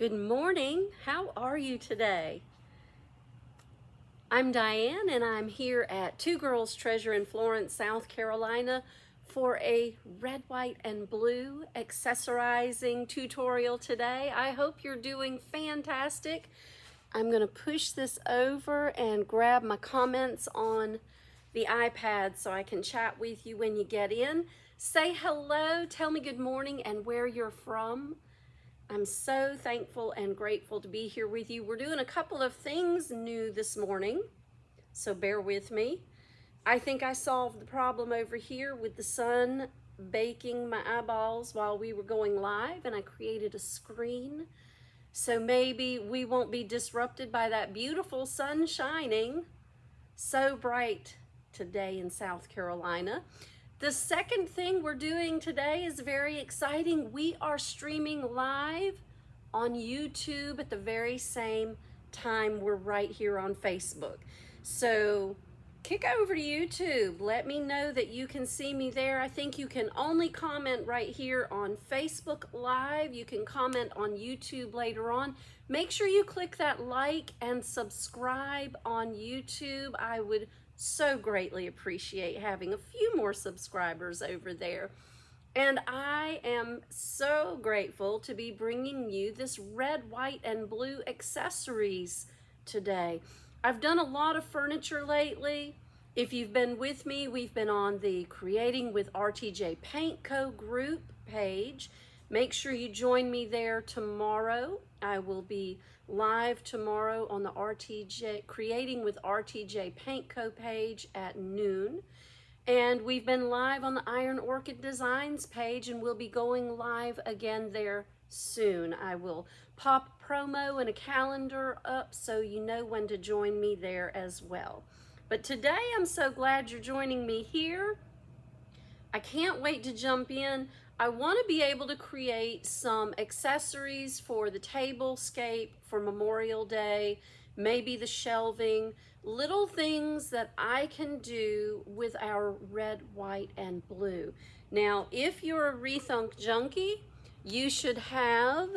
Good morning. How are you today? I'm Diane and I'm here at Two Girls Treasure in Florence, South Carolina for a red, white, and blue accessorizing tutorial today. I hope you're doing fantastic. I'm going to push this over and grab my comments on the iPad so I can chat with you when you get in. Say hello, tell me good morning and where you're from. I'm so thankful and grateful to be here with you. We're doing a couple of things new this morning, so bear with me. I think I solved the problem over here with the sun baking my eyeballs while we were going live, and I created a screen. So maybe we won't be disrupted by that beautiful sun shining so bright today in South Carolina. The second thing we're doing today is very exciting. We are streaming live on YouTube at the very same time we're right here on Facebook. So kick over to YouTube. Let me know that you can see me there. I think you can only comment right here on Facebook Live. You can comment on YouTube later on. Make sure you click that like and subscribe on YouTube. I would so greatly appreciate having a few more subscribers over there. And I am so grateful to be bringing you this red, white, and blue accessories today. I've done a lot of furniture lately. If you've been with me, we've been on the Creating with RTJ Paint Co. group page. Make sure you join me there tomorrow. I will be live tomorrow on the Creating with RTJ Paint Co. page at noon. And we've been live on the Iron Orchid Designs page, and we'll be going live again there soon. I will pop a promo and a calendar up so you know when to join me there as well. But today I'm so glad you're joining me here. I can't wait to jump in. I want to be able to create some accessories for the tablescape for Memorial Day, maybe the shelving, little things that I can do with our red, white, and blue. Now, if you're a Rethunk junkie, you should have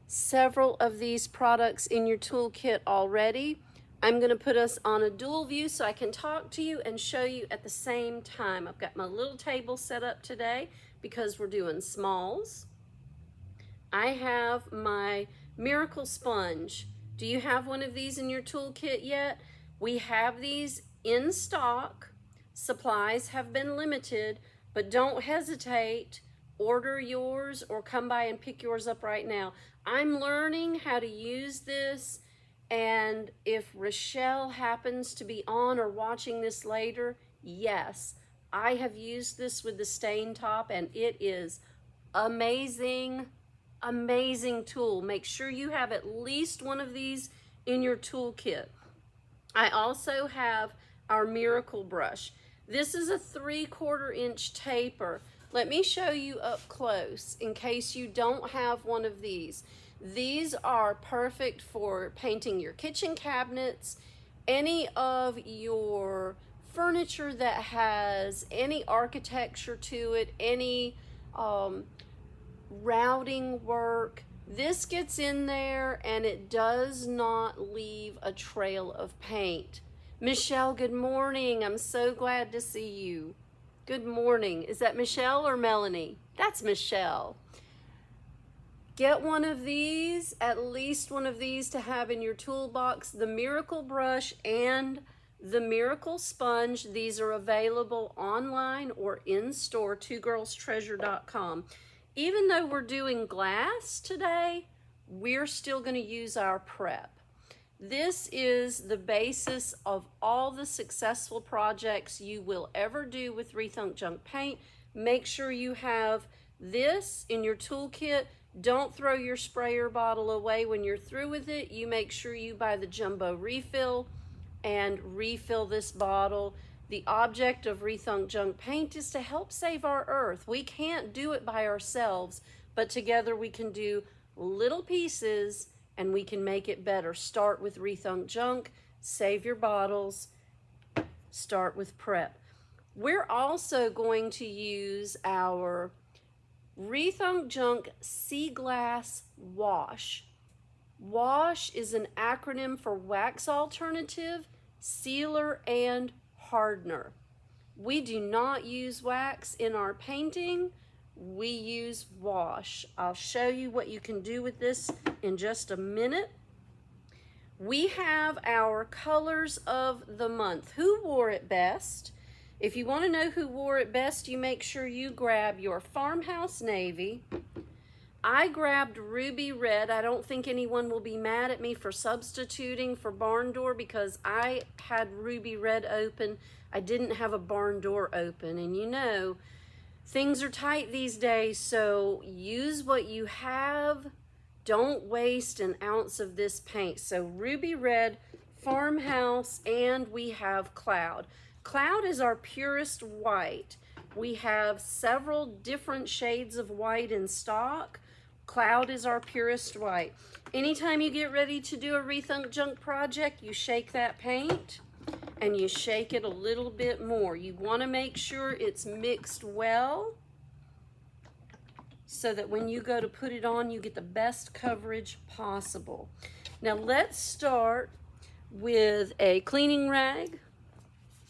several of these products in your toolkit already. I'm going to put us on a dual view so I can talk to you and show you at the same time. I've got my little table set up today because we're doing smalls. I have my Miracle Sponge. Do you have one of these in your toolkit yet? We have these in stock. Supplies have been limited, but don't hesitate. Order yours or come by and pick yours up right now. I'm learning how to use this, and if Rochelle happens to be on or watching this later, yes, I have used this with the stain top and it is amazing, amazing tool. Make sure you have at least one of these in your toolkit. I also have our Miracle Brush. This is a 3/4 inch taper. Let me show you up close in case you don't have one of these. These are perfect for painting your kitchen cabinets, any of your furniture that has any architecture to it, any routing work. This gets in there and it does not leave a trail of paint. Michelle, good morning. I'm so glad to see you. Good morning. Is that Michelle or Melanie? That's Michelle. Get one of these, at least one of these to have in your toolbox. The Miracle Brush and the Miracle Sponge. These are available online or in store, twogirlstreasure.com. Even though we're doing glass today, we're still going to use our prep. This is the basis of all the successful projects you will ever do with Rethunk Junk Paint. Make sure you have this in your toolkit. Don't throw your sprayer bottle away when you're through with it. You make sure you buy the jumbo refill and refill this bottle. The object of Rethunk Junk Paint is to help save our earth. We can't do it by ourselves, but together we can do little pieces and we can make it better. Start with Rethunk Junk, save your bottles, start with prep. We're also going to use our Rethunk Junk Sea Glass Wash. WASH is an acronym for Wax Alternative, Sealer, and Hardener. We do not use wax in our painting. We use WASH. I'll show you what you can do with this in just a minute. We have our colors of the month. Who wore it best? If you want to know who wore it best, you make sure you grab your Farmhouse Navy. I grabbed Ruby Red. I don't think anyone will be mad at me for substituting for Barn Door because I had Ruby Red open. I didn't have a Barn Door open. And you know, things are tight these days, so use what you have. Don't waste an ounce of this paint. So Ruby Red, Farmhouse, and we have Cloud. Cloud is our purest white. We have several different shades of white in stock. Cloud is our purest white. Anytime you get ready to do a Rethunk Junk project, you shake that paint and you shake it a little bit more. You want to make sure it's mixed well so that when you go to put it on, you get the best coverage possible. Now let's start with a cleaning rag.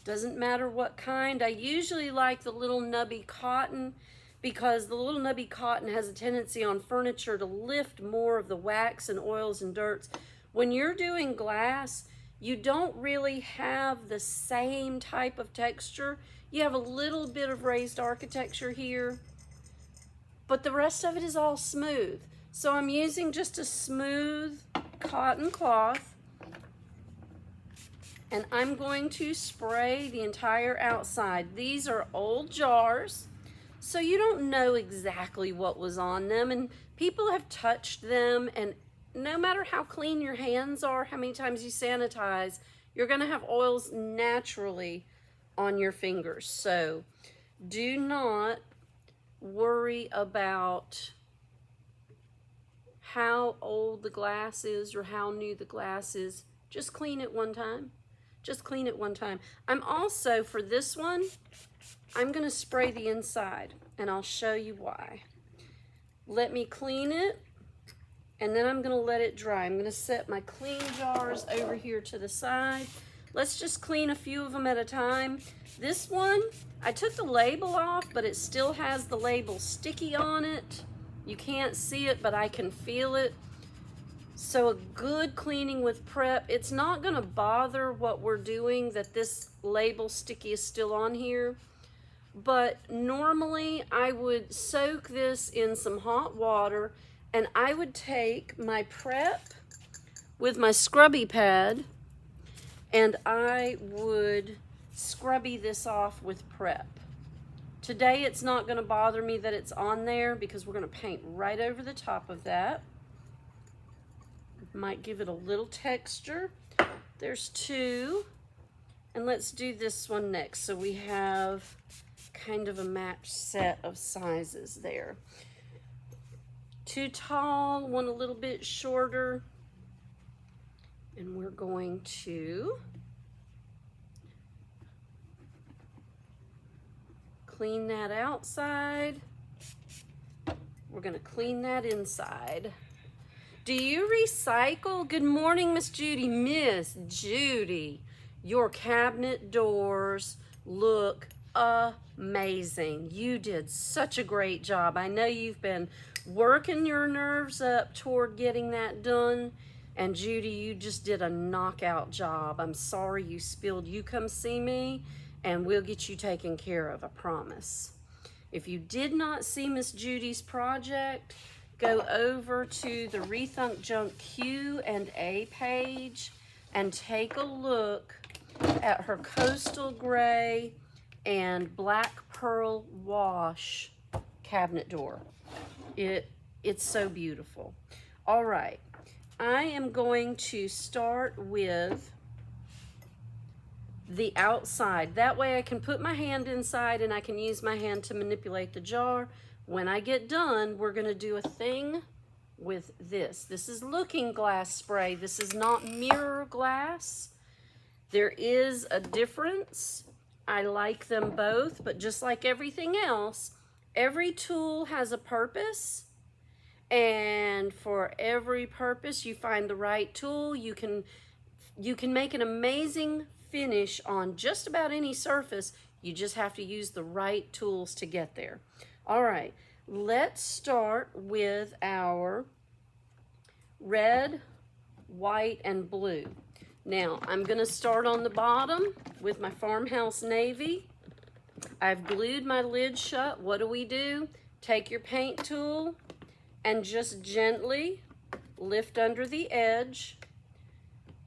Doesn't matter what kind. I usually like the little nubby cotton because the little nubby cotton has a tendency on furniture to lift more of the wax and oils and dirts. When you're doing glass, you don't really have the same type of texture. You have a little bit of raised architecture here, but the rest of it is all smooth. So I'm using just a smooth cotton cloth, and I'm going to spray the entire outside. These are old jars, so you don't know exactly what was on them, and people have touched them, and no matter how clean your hands are, how many times you sanitize, you're gonna have oils naturally on your fingers. So do not worry about how old the glass is or how new the glass is. Just clean it one time. Just clean it one time. I'm also, for this one, I'm gonna spray the inside and I'll show you why. Let me clean it and then I'm gonna let it dry. I'm gonna set my clean jars over here to the side. Let's just clean a few of them at a time. This one, I took the label off, but it still has the label sticky on it. You can't see it, but I can feel it. So a good cleaning with prep, it's not gonna bother what we're doing that this label sticky is still on here. But normally I would soak this in some hot water and I would take my prep with my scrubby pad and I would scrubby this off with prep. Today it's not gonna bother me that it's on there because we're gonna paint right over the top of that. Might give it a little texture. There's two. And let's do this one next. So we have kind of a matched set of sizes there. Too tall, one a little bit shorter. And we're going to clean that outside. We're gonna clean that inside. Do you recycle? Good morning, Miss Judy. Miss Judy, your cabinet doors look amazing. You did such a great job. I know you've been working your nerves up toward getting that done. And Judy, you just did a knockout job. I'm sorry you spilled. You come see me and we'll get you taken care of, I promise. If you did not see Miss Judy's project, go over to the Rethunk Junk Q&A page and take a look at her coastal gray and black pearl wash cabinet door. It's so beautiful. All right, I am going to start with the outside. That way I can put my hand inside and I can use my hand to manipulate the jar. When I get done, we're gonna do a thing with this. This is looking glass spray. This is not mirror glass. There is a difference. I like them both, but just like everything else, every tool has a purpose. And and for every purpose you find the right tool. You can make an amazing finish on just about any surface. You just have to use the right tools to get there. All right, let's start with our red, white, and blue. Now, I'm gonna start on the bottom with my Farmhouse Navy. I've glued my lid shut. What do? Take your paint tool and just gently lift under the edge.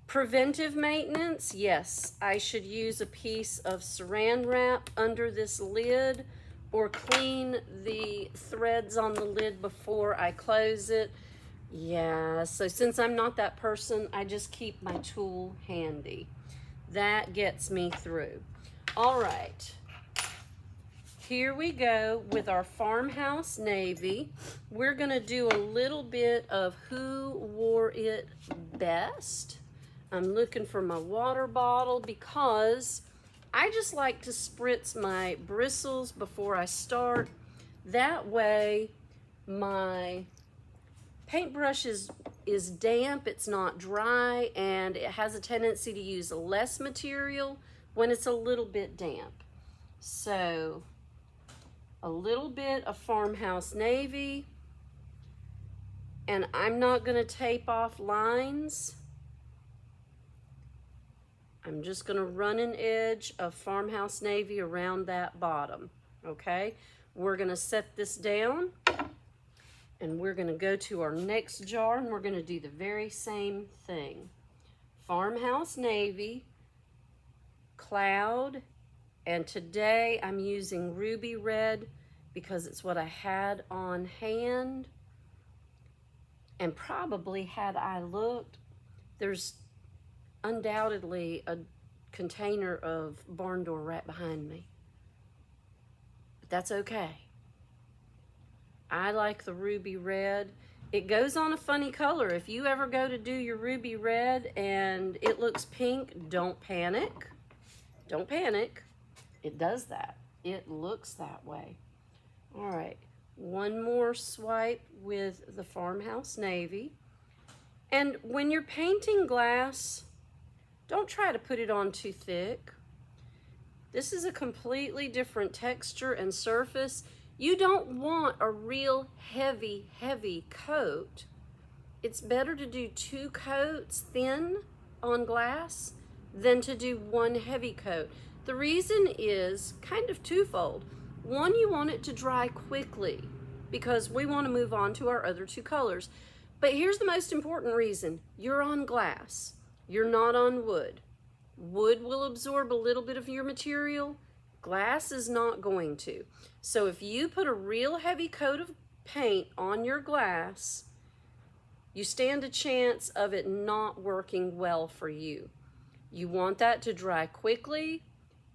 Preventive maintenance, yes, I should use a piece of saran wrap under this lid or clean the threads on the lid before I close it. Yeah, so since I'm not that person, I just keep my tool handy. That gets me through. All right, here we go with our Farmhouse Navy. We're gonna do a little bit of who wore it best. I'm looking for my water bottle because I just like to spritz my bristles before I start. That way my paintbrush is damp, it's not dry, and it has a tendency to use less material when it's a little bit damp. So a little bit of Farmhouse Navy, and I'm not gonna tape off lines. I'm just gonna run an edge of Farmhouse Navy around that bottom, okay? We're gonna set this down and we're gonna go to our next jar and we're gonna do the very same thing. Farmhouse Navy, Cloud, and today I'm using Ruby Red because it's what I had on hand. And probably had I looked, there's undoubtedly a container of barn door right behind me. But that's okay. I like the Ruby Red. It goes on a funny color. If you ever go to do your Ruby Red and it looks pink, don't panic. Don't panic. It does that. It looks that way. All right, one more swipe with the Farmhouse Navy. And when you're painting glass, don't try to put it on too thick. This is a completely different texture and surface. You don't want a real heavy coat. It's better to do 2 coats thin on glass than to do 1 heavy coat. The reason is kind of twofold. One, you want it to dry quickly because we want to move on to our other 2 colors. But here's the most important reason. You're on glass. You're not on wood. Wood will absorb a little bit of your material. Glass is not going to. So if you put a real heavy coat of paint on your glass, you stand a chance of it not working well for you. You want that to dry quickly,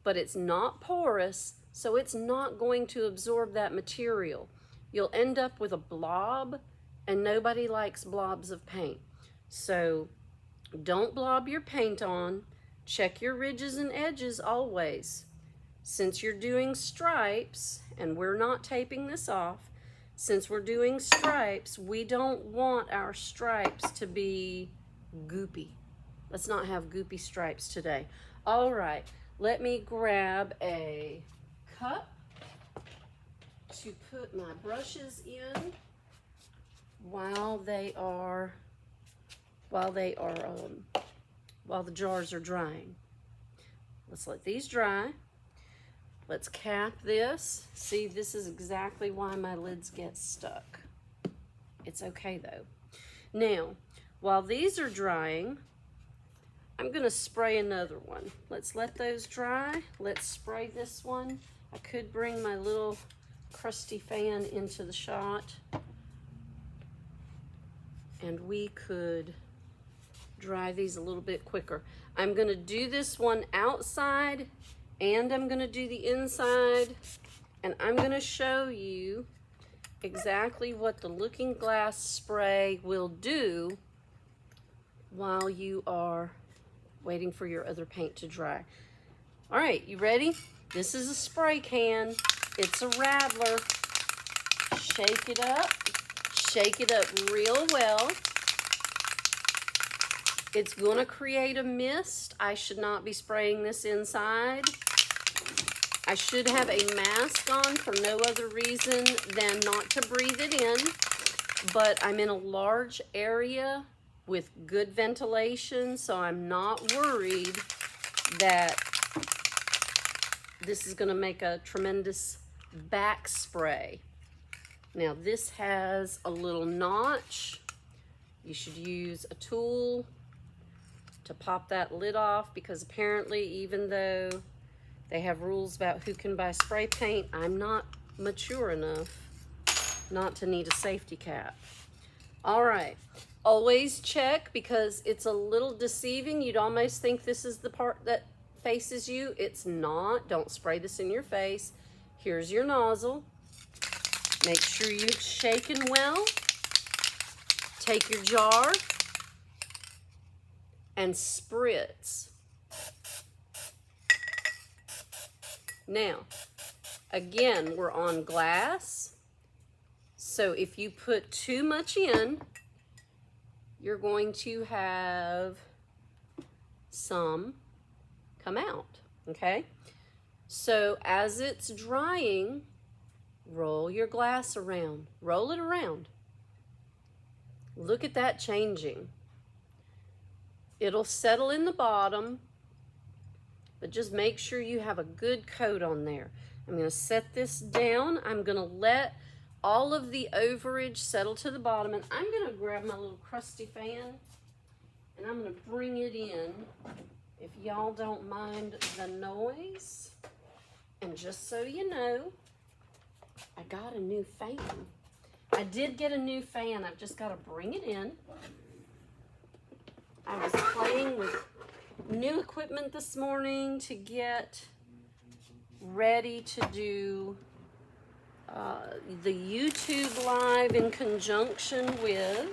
but it's not porous, so it's not going to absorb that material. You'll end up with a blob, and nobody likes blobs of paint. So don't blob your paint on. Check your ridges and edges always. Since you're doing stripes, and we're not taping this off, since we're doing stripes, we don't want our stripes to be goopy. Let's not have goopy stripes today. All right, let me grab a cup to put my brushes in while the jars are drying. Let's let these dry. Let's cap this. See, this is exactly why my lids get stuck. It's okay though. Now, while these are drying, I'm gonna spray another one. Let's let those dry. Let's spray this one. I could bring my little crusty fan into the shot and we could dry these a little bit quicker. I'm gonna do this one outside and I'm gonna do the inside, and I'm gonna show you exactly what the Looking Glass spray will do while you are waiting for your other paint to dry. All right, you ready? This is a spray can. It's a Rattler. Shake it up, shake it up real well. It's going to create a mist. I should not be spraying this inside. I should have a mask on for no other reason than not to breathe it in, but I'm in a large area with good ventilation, so I'm not worried that this is going to make a tremendous back spray. Now this has a little notch. You should use a tool to pop that lid off, because apparently, even though they have rules about who can buy spray paint, I'm not mature enough not to need a safety cap. All right, always check, because it's a little deceiving. You'd almost think this is the part that faces you. It's not. Don't spray this in your face. Here's your nozzle. Make sure you've shaken well. Take your jar and spritz. Now, again, we're on glass, so if you put too much in, you're going to have some come out, okay? So as it's drying, roll your glass around. Roll it around. Look at that changing. It'll settle in the bottom, but just make sure you have a good coat on there. I'm going to set this down. I'm going to let all of the overage settle to the bottom, and I'm going to grab my little crusty fan, and I'm going to bring it in, if y'all don't mind the noise. And just so you know, I got a new fan. I did get a new fan. I've just got to bring it in. I was playing with new equipment this morning to get ready to do the YouTube Live in conjunction with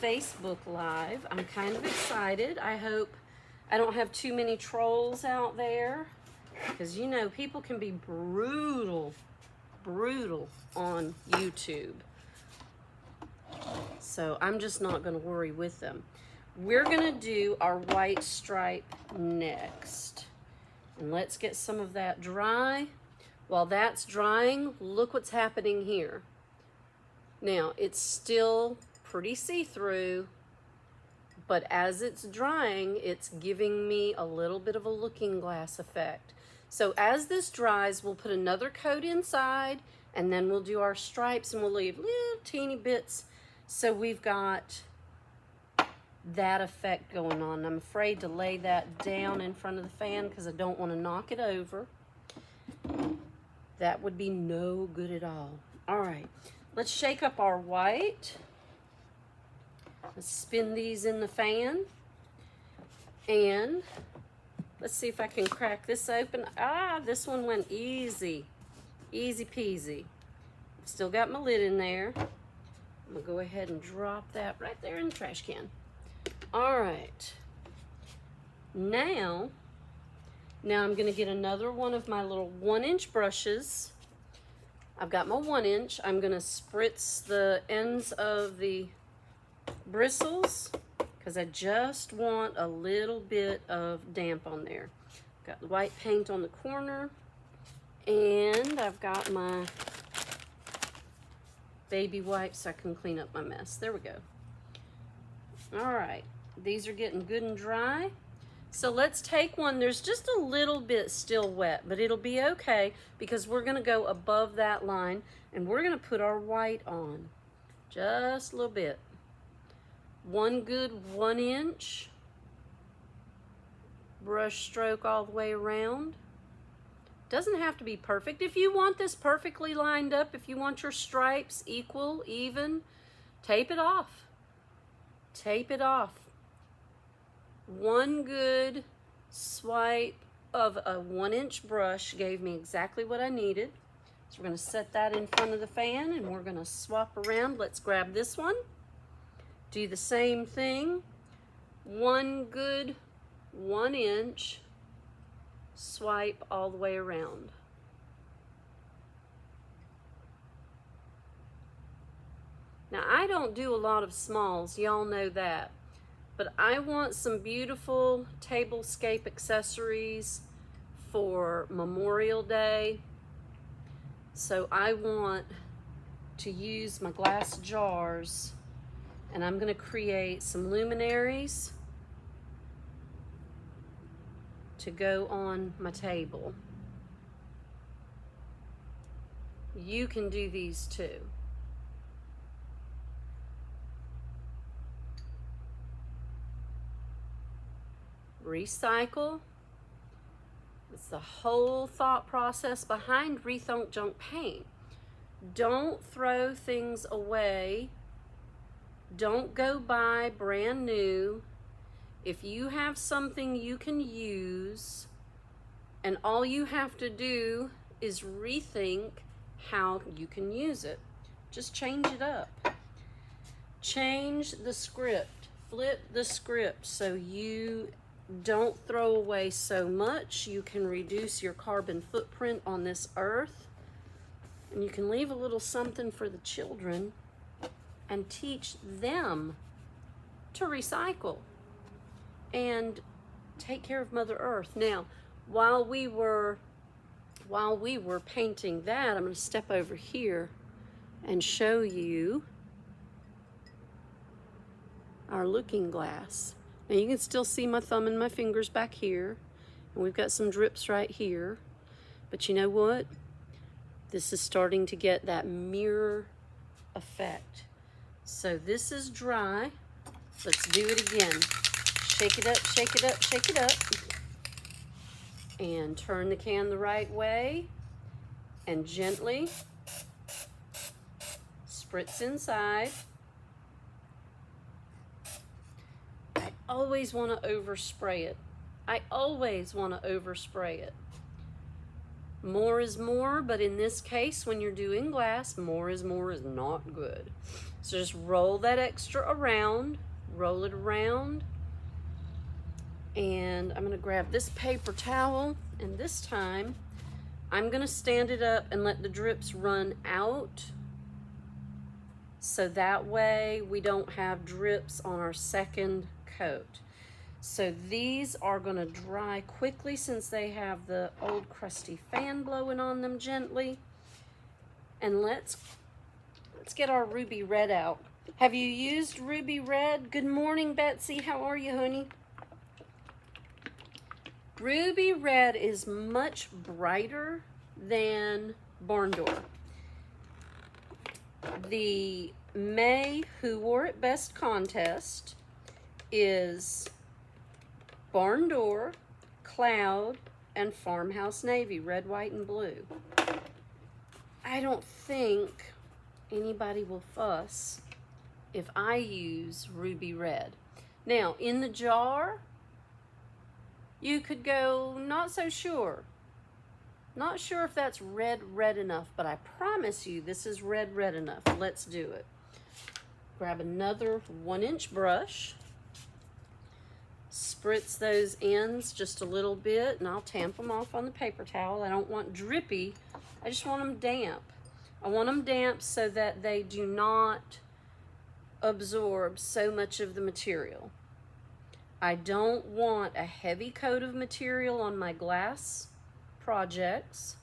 Facebook Live. I'm kind of excited. I hope I don't have too many trolls out there, because you know people can be brutal on YouTube. So I'm just not going to worry with them. We're going to do our white stripe next. And let's get some of that dry. While that's drying, look what's happening here. Now, it's still pretty see-through, but as it's drying, it's giving me a little bit of a looking glass effect. So as this dries, we'll put another coat inside, and then we'll do our stripes, and we'll leave little teeny bits. So we've got that effect going on. I'm afraid to lay that down in front of the fan because I don't want to knock it over. That would be no good at all. All right, let's shake up our white. Let's spin these in the fan. And let's see if I can crack this open. Ah, this one went easy. Easy peasy. Still got my lid in there. I'm gonna go ahead and drop that right there in the trash can. All right. Now I'm gonna get another one of my little 1-inch brushes. I've got my 1-inch. I'm gonna spritz the ends of the bristles because I just want a little bit of damp on there. Got the white paint on the corner, and I've got my baby wipes so I can clean up my mess. There we go. All right, these are getting good and dry. So let's take one. There's just a little bit still wet, but it'll be okay because we're gonna go above that line and we're gonna put our white on. Just a little bit. One good 1-inch brush stroke all the way around. Doesn't have to be perfect. If you want this perfectly lined up, if you want your stripes equal, even, tape it off. Tape it off. One good swipe of a 1-inch brush gave me exactly what I needed. So we're going to set that in front of the fan and we're going to swap around. Let's grab this one. Do the same thing. One good 1-inch swipe all the way around. I don't do a lot of smalls, y'all know that. But I want some beautiful tablescape accessories for Memorial Day. So I want to use my glass jars, and I'm gonna create some luminaries to go on my table. You can do these too. Recycle. It's the whole thought process behind Rethink Junk Paint. Don't throw things away. Don't go buy brand new. If you have something you can use, and all you have to do is rethink how you can use it. Just change it up. Change the script. Flip the script so you don't throw away so much. You can reduce your carbon footprint on this earth, and you can leave a little something for the children and teach them to recycle and take care of Mother Earth. Now, while we were painting that, I'm going to step over here and show you our looking glass. Now you can still see my thumb and my fingers back here, and we've got some drips right here, but you know what? This is starting to get that mirror effect. So this is dry. Let's do it again. Shake it up, shake it up, shake it up. And turn the can the right way and gently spritz inside. I always want to overspray it. I always want to overspray it. More is more, but in this case, when you're doing glass, more is not good. So just roll that extra around, roll it around. And I'm gonna grab this paper towel, and this time I'm gonna stand it up and let the drips run out, so that way we don't have drips on our second coat. So these are gonna dry quickly since they have the old crusty fan blowing on them gently. And let's get our ruby red out. Have you used ruby red? Good morning, Betsy. How are you, honey? Ruby red is much brighter than Barn Door. The May Who Wore It Best contest is Barn Door, Cloud, and Farmhouse Navy, red, white, and blue. I don't think anybody will fuss if I use ruby red. Now, in the jar, you could go not so sure. Not sure if that's red enough, but I promise you this is red enough. Let's do it. Grab another 1-inch brush. Spritz those ends just a little bit, and I'll tamp them off on the paper towel. I don't want drippy. I just want them damp. I want them damp so that they do not absorb so much of the material. I don't want a heavy coat of material on my glass projects.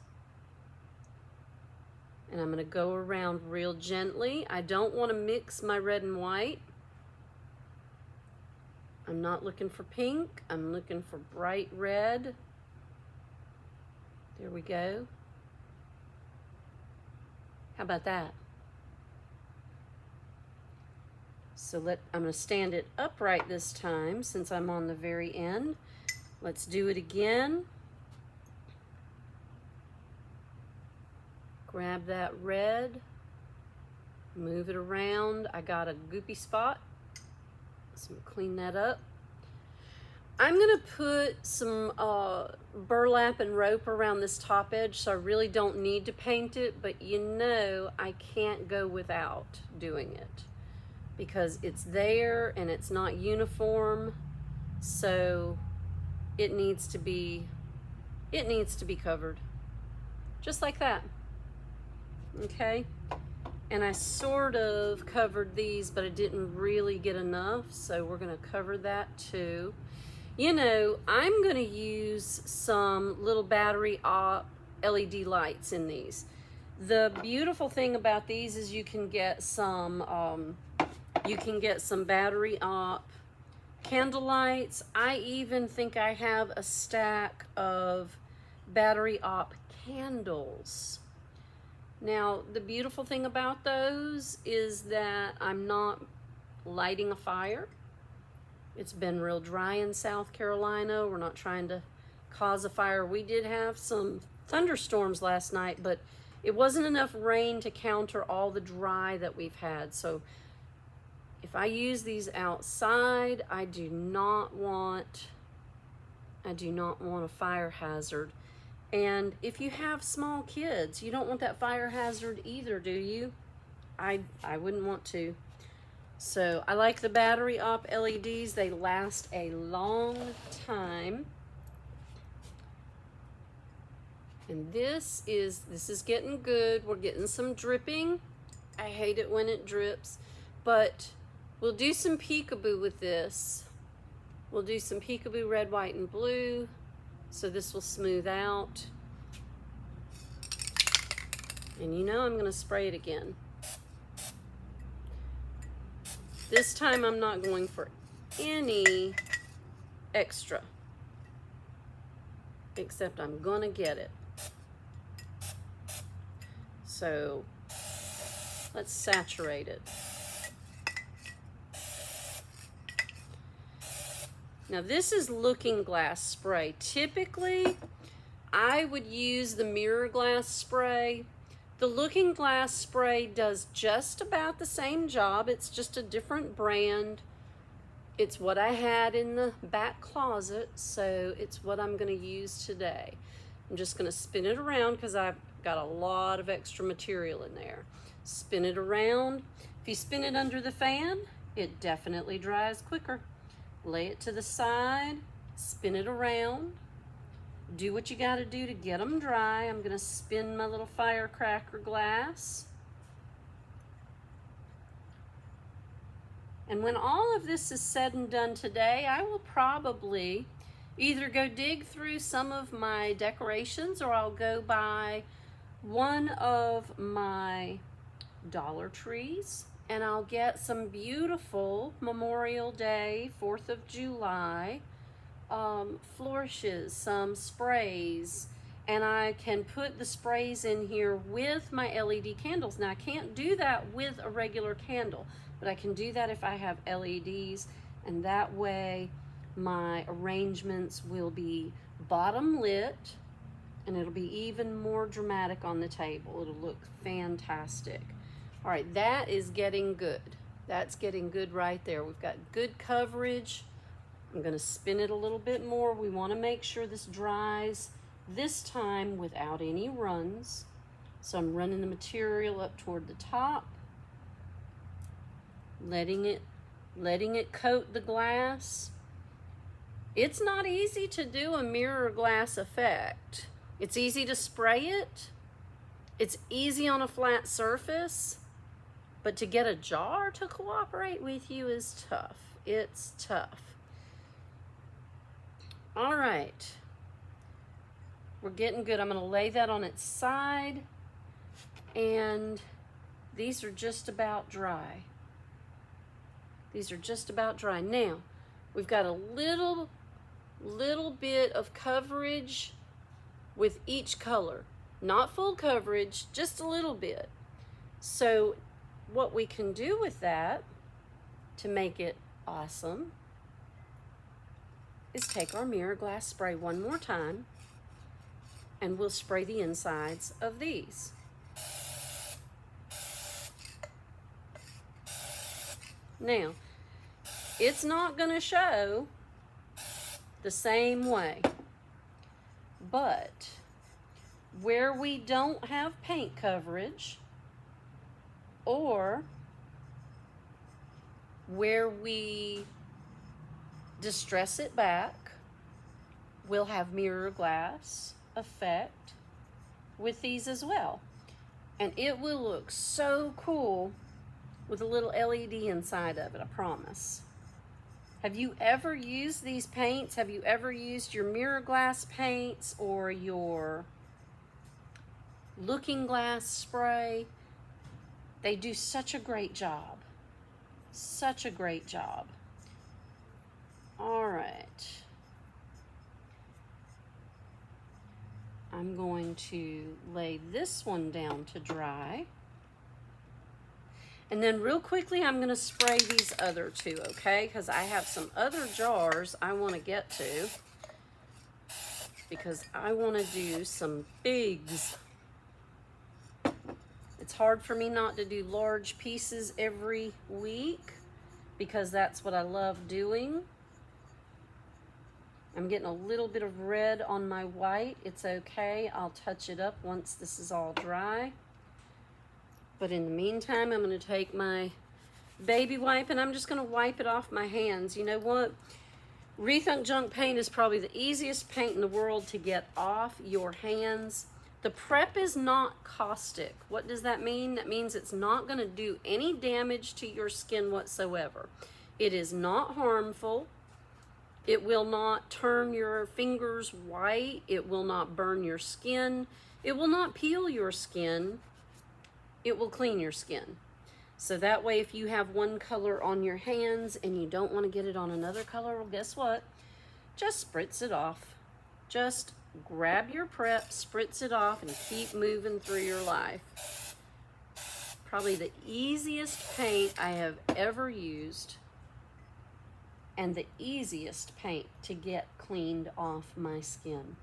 And I'm going to go around real gently. I don't want to mix my red and white. I'm not looking for pink. I'm looking for bright red. There we go. How about that? So I'm going to stand it upright this time since I'm on the very end. Let's do it again. Grab that red, move it around. I got a goopy spot, so clean that up. I'm gonna put some burlap and rope around this top edge, so I really don't need to paint it, but you know I can't go without doing it because it's there and it's not uniform, so it needs to be covered, just like that. Okay, And I sort of covered these, but I didn't really get enough, so we're gonna cover that too. You know, I'm gonna use some little battery op LED lights in these. The beautiful thing about these is you can get some battery op candle lights. I even think I have a stack of battery op candles. Now, the beautiful thing about those is that I'm not lighting a fire. It's been real dry in South Carolina. We're not trying to cause a fire. We did have some thunderstorms last night, but it wasn't enough rain to counter all the dry that we've had. So if I use these outside, I do not want a fire hazard. And if you have small kids, you don't want that fire hazard either, do you? I wouldn't want to. So I like the battery op LEDs. They last a long time. And this is getting good. We're getting some dripping. I hate it when it drips, but we'll do some peekaboo with this. We'll do some peekaboo red, white, and blue. So this will smooth out. And you know I'm gonna spray it again. This time I'm not going for any extra, except I'm gonna get it. So let's saturate it. Now this is looking glass spray. Typically, I would use the mirror glass spray. The looking glass spray does just about the same job. It's just a different brand. It's what I had in the back closet, so it's what I'm gonna use today. I'm just gonna spin it around because I've got a lot of extra material in there. Spin it around. If you spin it under the fan, it definitely dries quicker. Lay it to the side, spin it around. Do what you gotta do to get them dry. I'm gonna spin my little firecracker glass. And when all of this is said and done today, I will probably either go dig through some of my decorations, or I'll go buy one of my Dollar Trees and I'll get some beautiful Memorial Day, 4th of July flourishes, some sprays, and I can put the sprays in here with my LED candles. Now I can't do that with a regular candle, but I can do that if I have LEDs, and that way my arrangements will be bottom lit and it'll be even more dramatic on the table. It'll look fantastic. All right, that is getting good. That's getting good right there. We've got good coverage. I'm gonna spin it a little bit more. We wanna make sure this dries this time without any runs. So I'm running the material up toward the top, letting it coat the glass. It's not easy to do a mirror glass effect. It's easy to spray it. It's easy on a flat surface. But to get a jar to cooperate with you is tough. It's tough. All right. We're getting good. I'm going to lay that on its side. And these are just about dry. These are just about dry. Now, we've got a little bit of coverage with each color. Not full coverage, just a little bit. So what we can do with that to make it awesome is take our mirror glass spray one more time, and we'll spray the insides of these. Now, it's not going to show the same way, but where we don't have paint coverage, or where we distress it back, we'll have mirror glass effect with these as well. And it will look so cool with a little LED inside of it, I promise. Have you ever used these paints? Have you ever used your mirror glass paints or your looking glass spray? They do such a great job. Such a great job. All right. I'm going to lay this one down to dry. And then real quickly, I'm going to spray these other two, okay? Because I have some other jars I want to get to. Because I want to do some bigs. It's hard for me not to do large pieces every week because that's what I love doing. I'm getting a little bit of red on my white. It's okay. I'll touch it up once this is all dry. But in the meantime, I'm going to take my baby wipe and I'm just going to wipe it off my hands. You know what? Rethunk Junk paint is probably the easiest paint in the world to get off your hands. The prep is not caustic. What does that mean? That means it's not going to do any damage to your skin whatsoever. It is not harmful. It will not turn your fingers white. It will not burn your skin. It will not peel your skin. It will clean your skin. So that way, if you have one color on your hands and you don't want to get it on another color, well, guess what? Just spritz it off. Just grab your prep, spritz it off, and keep moving through your life. Probably the easiest paint I have ever used and the easiest paint to get cleaned off my skin.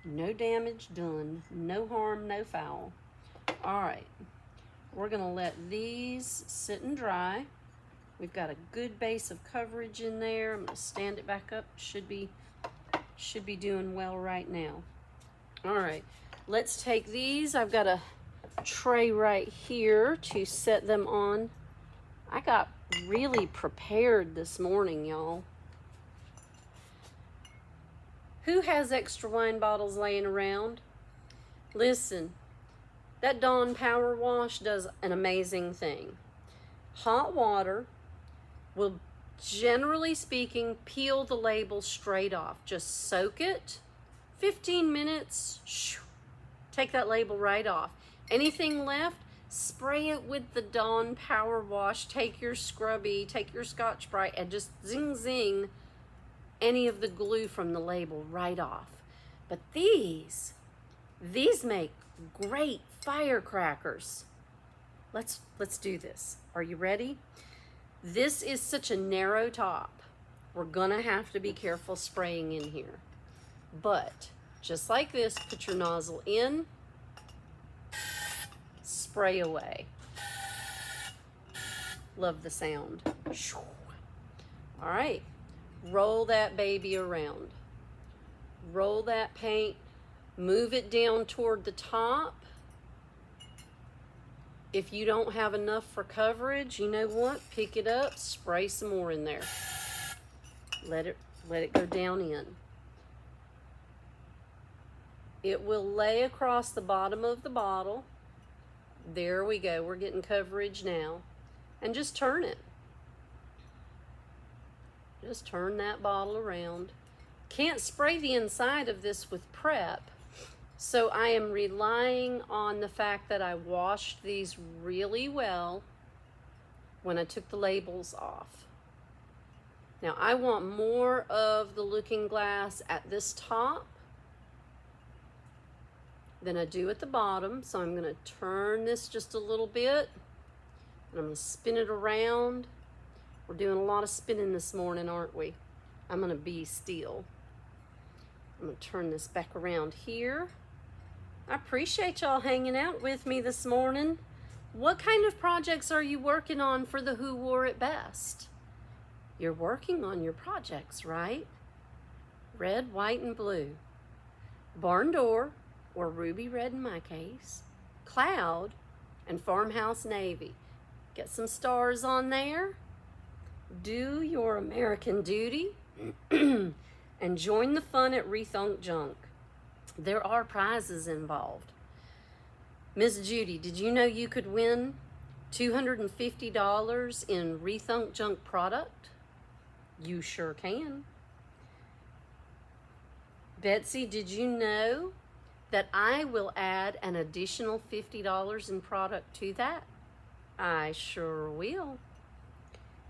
No damage done, no harm, no foul. All right, we're gonna let these sit and dry. We've got a good base of coverage in there. I'm gonna stand it back up. Should be doing well right now. All right, let's take these. I've got a tray right here to set them on. I got really prepared this morning, y'all. Who has extra wine bottles laying around? Listen, that Dawn Power Wash does an amazing thing. Hot water will, generally speaking, peel the label straight off. Just soak it, 15 minutes, shoo, take that label right off. Anything left, spray it with the Dawn Power Wash. Take your Scrubby, take your Scotch-Brite, and just zing zing any of the glue from the label right off. But these make great firecrackers. Let's do this. Are you ready? This is such a narrow top. We're gonna have to be careful spraying in here. But just like this, put your nozzle in, spray away. Love the sound. All right, roll that baby around. Roll that paint, move it down toward the top. If you don't have enough for coverage, you know what? Pick it up, spray some more in there. Let it go down in. It will lay across the bottom of the bottle. There we go. We're getting coverage now. And just turn it. Just turn that bottle around. Can't spray the inside of this with prep. So I am relying on the fact that I washed these really well when I took the labels off. Now I want more of the looking glass at this top than I do at the bottom. So I'm gonna turn this just a little bit and I'm gonna spin it around. We're doing a lot of spinning this morning, aren't we? I'm gonna be still. I'm gonna turn this back around here. I appreciate y'all hanging out with me this morning. What kind of projects are you working on for the Who Wore It Best? You're working on your projects, right? Red, white, and blue. Barn door, or ruby red in my case. Cloud, and farmhouse navy. Get some stars on there. Do your American duty. And join the fun at Rethunk Junk. There are prizes involved. Miss Judy, did you know you could win $250 in Rethunk Junk product? You sure can. Betsy, did you know that I will add an additional $50 in product to that? I sure will.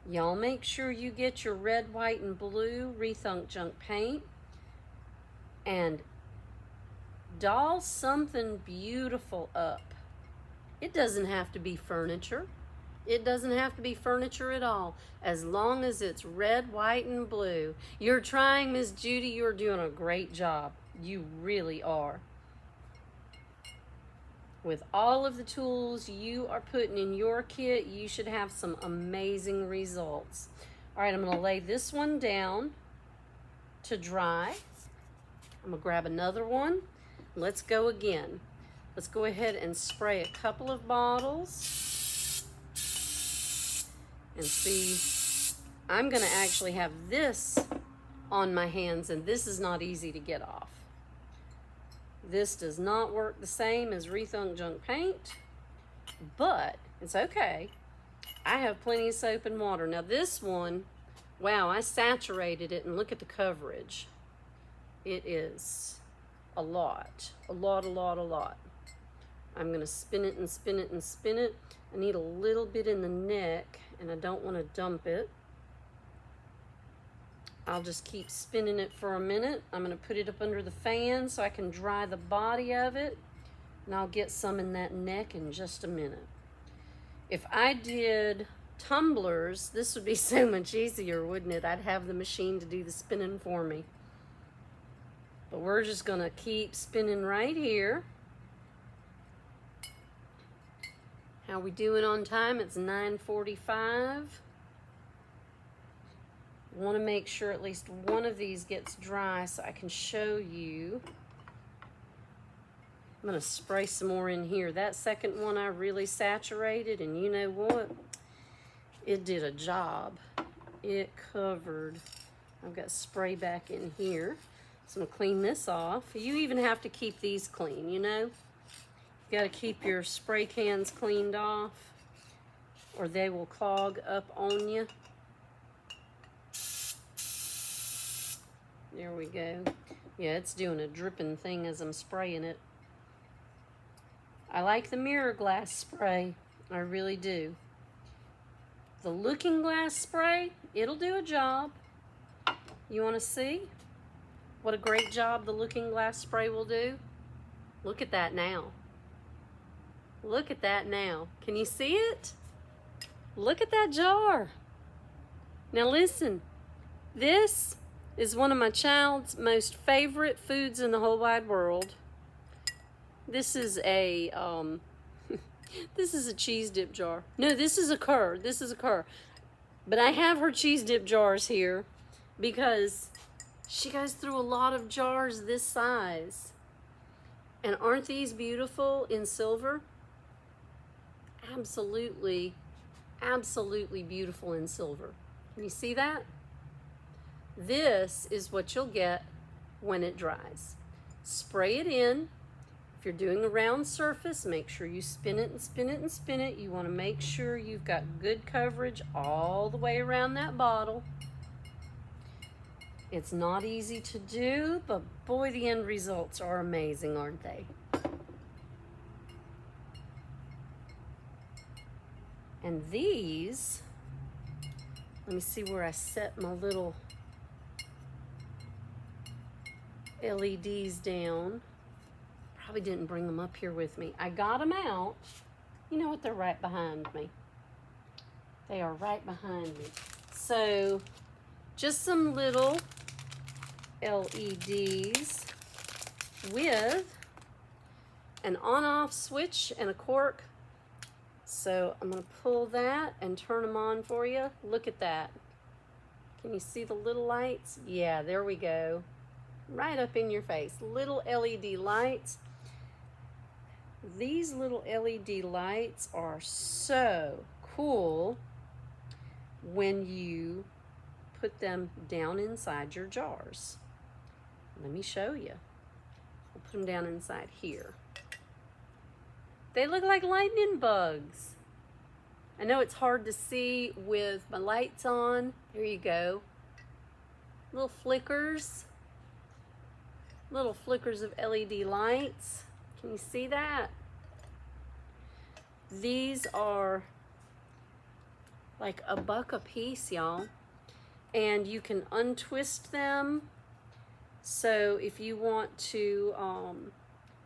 Y'all make sure you get your red, white, and blue Rethunk Junk paint and doll something beautiful up. It doesn't have to be furniture. It doesn't have to be furniture at all, as long as it's red, white, and blue. You're trying, Miss Judy. You're doing a great job. You really are. With all of the tools you are putting in your kit, you should have some amazing results. All right, I'm going to lay this one down to dry. I'm going to grab another one. Let's go again. Let's go ahead and spray a couple of bottles. And see, I'm going to actually have this on my hands, and this is not easy to get off. This does not work the same as Rethunk Junk paint, but it's okay. I have plenty of soap and water. Now this one, wow, I saturated it, and look at the coverage. It is a lot. I'm going to spin it and spin it and spin it. I need a little bit in the neck, and I don't want to dump it. I'll just keep spinning it for a minute. I'm going to put it up under the fan so I can dry the body of it, and I'll get some in that neck in just a minute. If I did tumblers, this would be so much easier, wouldn't it? I'd have the machine to do the spinning for me. But we're just going to keep spinning right here. How we doing on time? It's 9:45. Want to make sure at least one of these gets dry so I can show you. I'm going to spray some more in here. That second one I really saturated, and you know what? It did a job. It covered. I've got spray back in here. So I'm going to clean this off. You even have to keep these clean, you know? You got to keep your spray cans cleaned off, or they will clog up on you. There we go. Yeah, it's doing a dripping thing as I'm spraying it. I like the mirror glass spray. I really do. The looking glass spray, it'll do a job. You want to see what a great job the looking glass spray will do? Look at that now. Look at that now. Can you see it? Look at that jar. Now listen, this is one of my child's most favorite foods in the whole wide world. This is a this is a cheese dip jar. No, this is a cur. This is a cur. But I have her cheese dip jars here because she goes through a lot of jars this size. And aren't these beautiful in silver? Absolutely, absolutely beautiful in silver. Can you see that? This is what you'll get when it dries. Spray it in. If you're doing a round surface, make sure you spin it and spin it and spin it. You want to make sure you've got good coverage all the way around that bottle. It's not easy to do, but boy, the end results are amazing, aren't they? And these, let me see where I set my little LEDs down. Probably didn't bring them up here with me. I got them out. You know what? They're right behind me. They are right behind me. So just some little LEDs with an on-off switch and a cork. So I'm going to pull that and turn them on for you. Look at that. Can you see the little lights? Yeah, there we go. Right up in your face. Little LED lights. These little LED lights are so cool when you put them down inside your jars. Let me show you. I'll put them down inside here. They look like lightning bugs. I know it's hard to see with my lights on. There you go. Little flickers. Little flickers of LED lights. Can you see that? These are like $1 a piece, y'all. And you can untwist them. So if you want to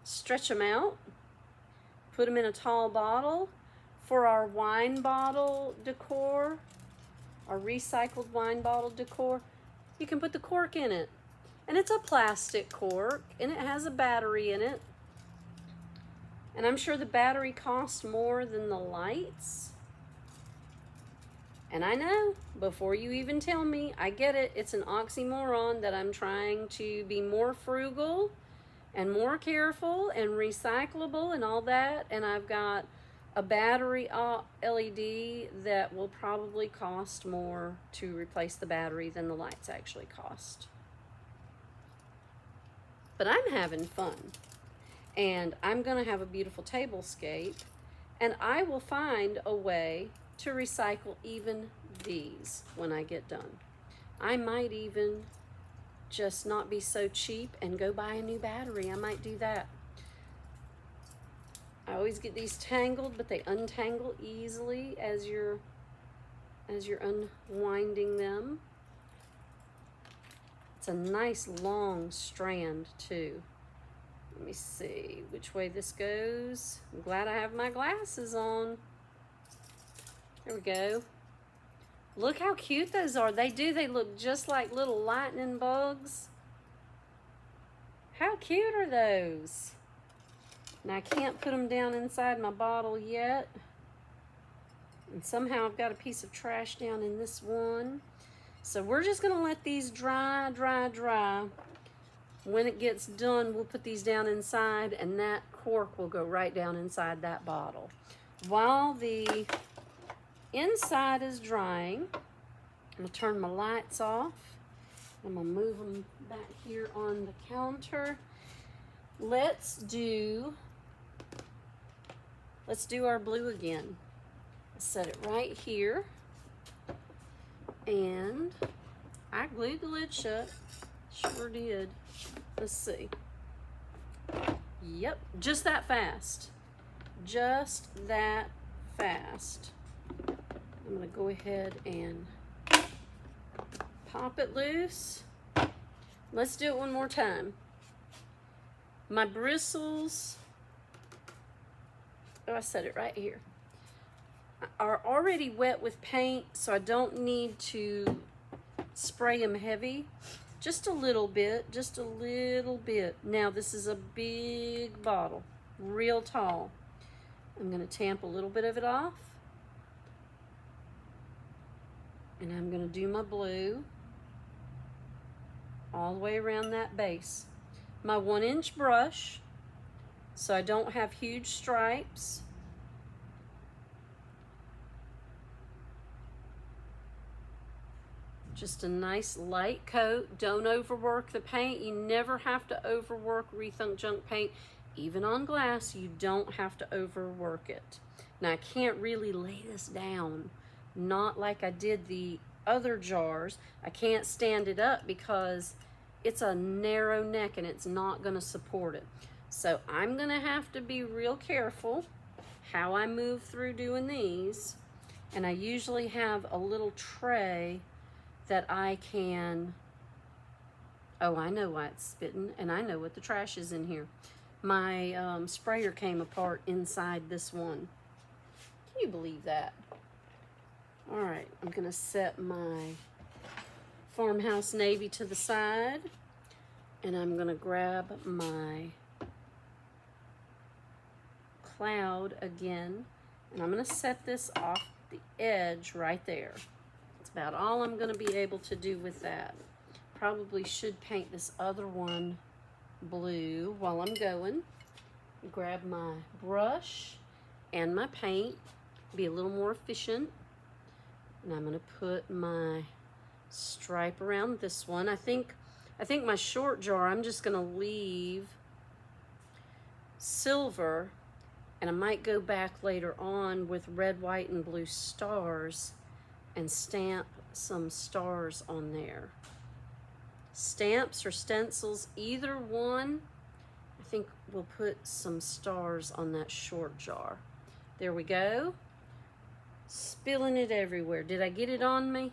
stretch them out, put them in a tall bottle. For our wine bottle decor, our recycled wine bottle decor, you can put the cork in it. And it's a plastic cork, and it has a battery in it. And I'm sure the battery costs more than the lights. And I know, before you even tell me, I get it. It's an oxymoron that I'm trying to be more frugal and more careful and recyclable and all that. And I've got a battery LED that will probably cost more to replace the battery than the lights actually cost. But I'm having fun. And I'm going to have a beautiful tablescape. And I will find a way to recycle even these when I get done. I might even just not be so cheap and go buy a new battery. I might do that. I always get these tangled, but they untangle easily as you're unwinding them. It's a nice long strand too. Let me see which way this goes. I'm glad I have my glasses on. There we go. Look how cute those are. They look just like little lightning bugs. How cute are those? Now I can't put them down inside my bottle yet. And somehow I've got a piece of trash down in this one. So we're just gonna let these dry. When it gets done, we'll put these down inside and that cork will go right down inside that bottle. While the inside is drying, I'm gonna turn my lights off. I'm gonna move them back here on the counter. Let's do our blue again. Set it right here. And I glued the lid shut. Sure did. Let's see. Yep, just that fast. Just that fast. I'm gonna go ahead and pop it loose. Let's do it one more time. My bristles, oh, I set it right here, are already wet with paint, so I don't need to spray them heavy. Just a little bit, just a little bit. Now this is a big bottle, real tall. I'm gonna tamp a little bit of it off. And I'm gonna do my blue all the way around that base. My 1-inch brush, so I don't have huge stripes. Just a nice light coat. Don't overwork the paint. You never have to overwork Rethunk Junk paint. Even on glass, you don't have to overwork it. Now, I can't really lay this down, not like I did the other jars. I can't stand it up because it's a narrow neck and it's not gonna support it. So I'm gonna have to be real careful how I move through doing these. And I usually have a little tray that I can, oh, I know why it's spitting, and I know what the trash is in here. My sprayer came apart inside this one. Can you believe that? All right, I'm gonna set my Farmhouse Navy to the side, and I'm gonna grab my cloud again, and I'm gonna set this off the edge right there. About all I'm going to be able to do with that. Probably should paint this other one blue while I'm going. Grab my brush and my paint, be a little more efficient. And I'm going to put my stripe around this one. I think my short jar, I'm just going to leave silver And I might go back later on with red, white, and blue stars and stamp some stars on there. Stamps or stencils, either one. I think we'll put some stars on that short jar. There we go. Spilling it everywhere. Did I get it on me?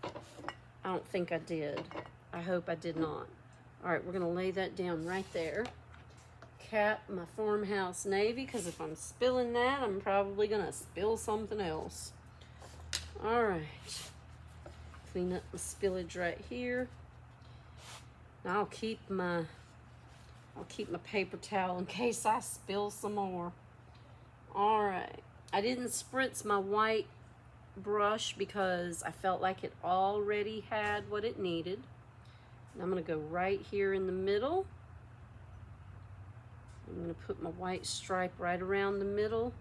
I don't think I did. I hope I did not. All right, we're gonna lay that down right there. Cap my Farmhouse Navy, because if I'm spilling that, I'm probably gonna spill something else. All right, clean up the spillage right here. Now I'll keep my paper towel in case I spill some more. All right, I didn't spritz my white brush because I felt like it already had what it needed. And I'm gonna go right here in the middle. I'm gonna put my white stripe right around the middle.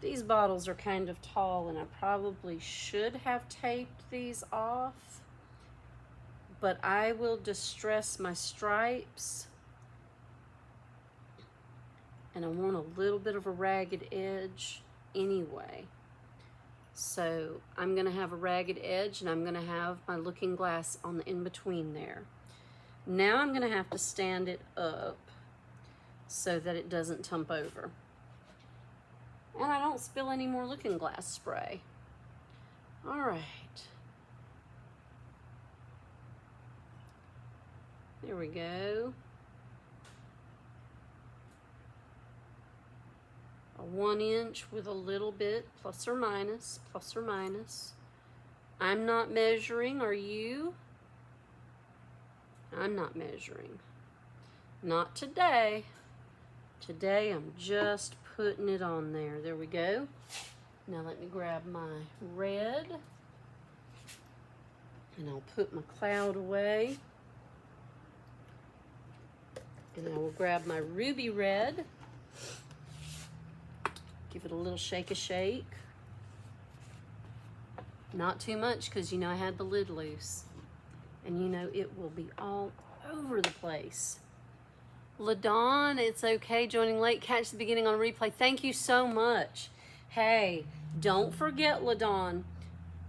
These bottles are kind of tall and I probably should have taped these off, but I will distress my stripes, and I want a little bit of a ragged edge anyway. So I'm gonna have a ragged edge and I'm gonna have my looking glass on the in-between there. Now I'm gonna have to stand it up so that it doesn't tump over. And I don't spill any more looking glass spray. All right. There we go. A 1 inch with a little bit, plus or minus, plus or minus. I'm not measuring, are you? I'm not measuring. Not today. Today I'm just putting it on there. There we go. Now let me grab my red. And I'll put my cloud away. And I will grab my ruby red. Give it a little shake. Not too much, because you know I had the lid loose. And you know it will be all over the place. LaDawn, it's okay joining late. Catch the beginning on replay. Thank you so much. Hey, don't forget, LaDawn,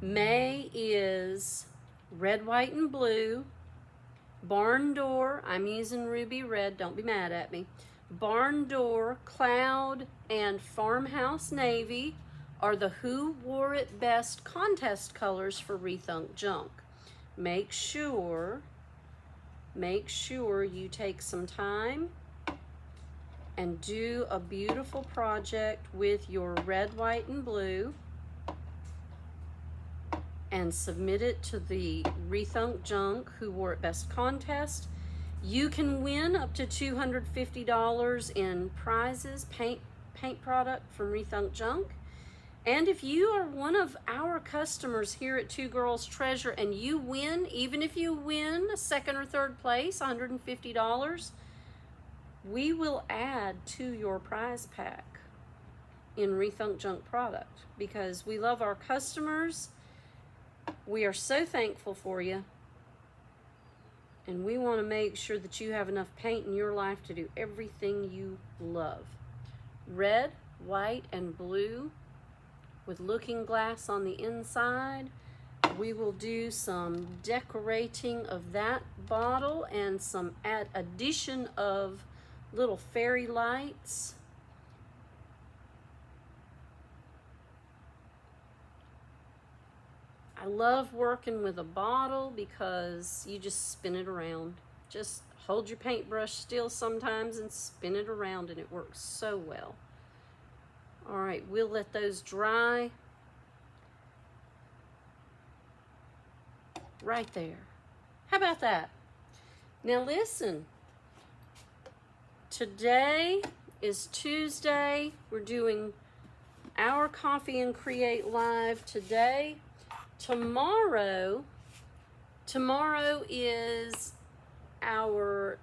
May is red, white, and blue. Barn Door, I'm using ruby red. Don't be mad at me. Barn Door, Cloud, and Farmhouse Navy are the Who Wore It Best contest colors for Rethunk Junk. Make sure you take some time and do a beautiful project with your red, white, and blue and submit it to the Rethunk Junk Who Wore It Best contest. You can win up to $250 in prizes, paint product from Rethunk Junk. And if you are one of our customers here at Two Girls Treasure and you win, even if you win second or third place, $150, we will add to your prize pack in Rethunk Junk product, because we love our customers. We are so thankful for you. And we want to make sure that you have enough paint in your life to do everything you love. Red, white, and blue with looking glass on the inside. We will do some decorating of that bottle and some addition of little fairy lights. I love working with a bottle because you just spin it around. Just hold your paintbrush still sometimes and spin it around and it works so well. All right, we'll let those dry. Right there. How about that? Now listen, today is Tuesday. We're doing our Coffee and Create Live today. Tomorrow is our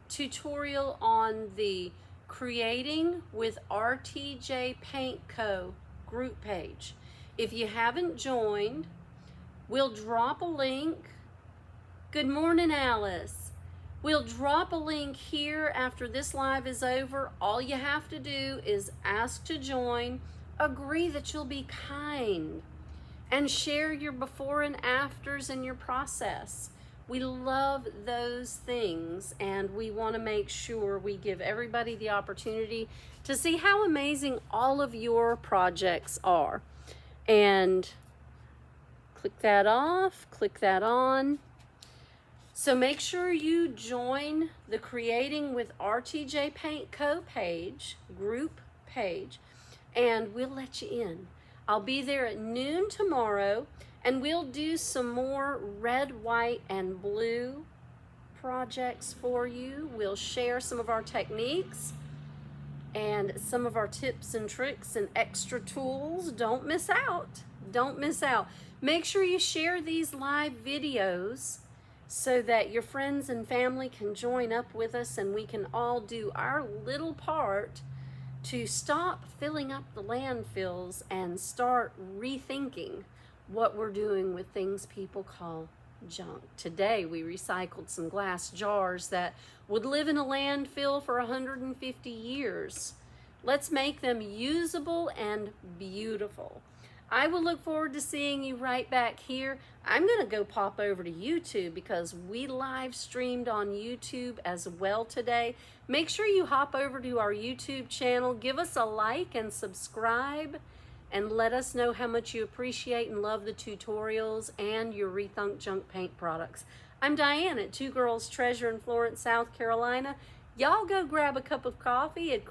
tutorial on the Creating with RTJ Paint Co. group page. If you haven't joined, we'll drop a link. Good morning, Alice. We'll drop a link here after this live is over. All you have to do is ask to join, agree that you'll be kind, and share your before and afters in your process. We love those things, and we want to make sure we give everybody the opportunity to see how amazing all of your projects are. And click that off, click that on. So make sure you join the Creating with RTJ Paint Co. group page, and we'll let you in. I'll be there at noon tomorrow, and we'll do some more red, white, and blue projects for you. We'll share some of our techniques and some of our tips and tricks and extra tools. Don't miss out. Don't miss out. Make sure you share these live videos so that your friends and family can join up with us, and we can all do our little part to stop filling up the landfills and start rethinking what we're doing with things people call junk. Today we recycled some glass jars that would live in a landfill for 150 years. Let's make them usable and beautiful. I will look forward to seeing you right back here. I'm going to go pop over to YouTube because we live streamed on YouTube as well today. Make sure you hop over to our YouTube channel, give us a like and subscribe, and let us know how much you appreciate and love the tutorials and your Rethunk Junk Paint products. I'm Diane at Two Girls Treasure in Florence, South Carolina. Y'all go grab a cup of coffee at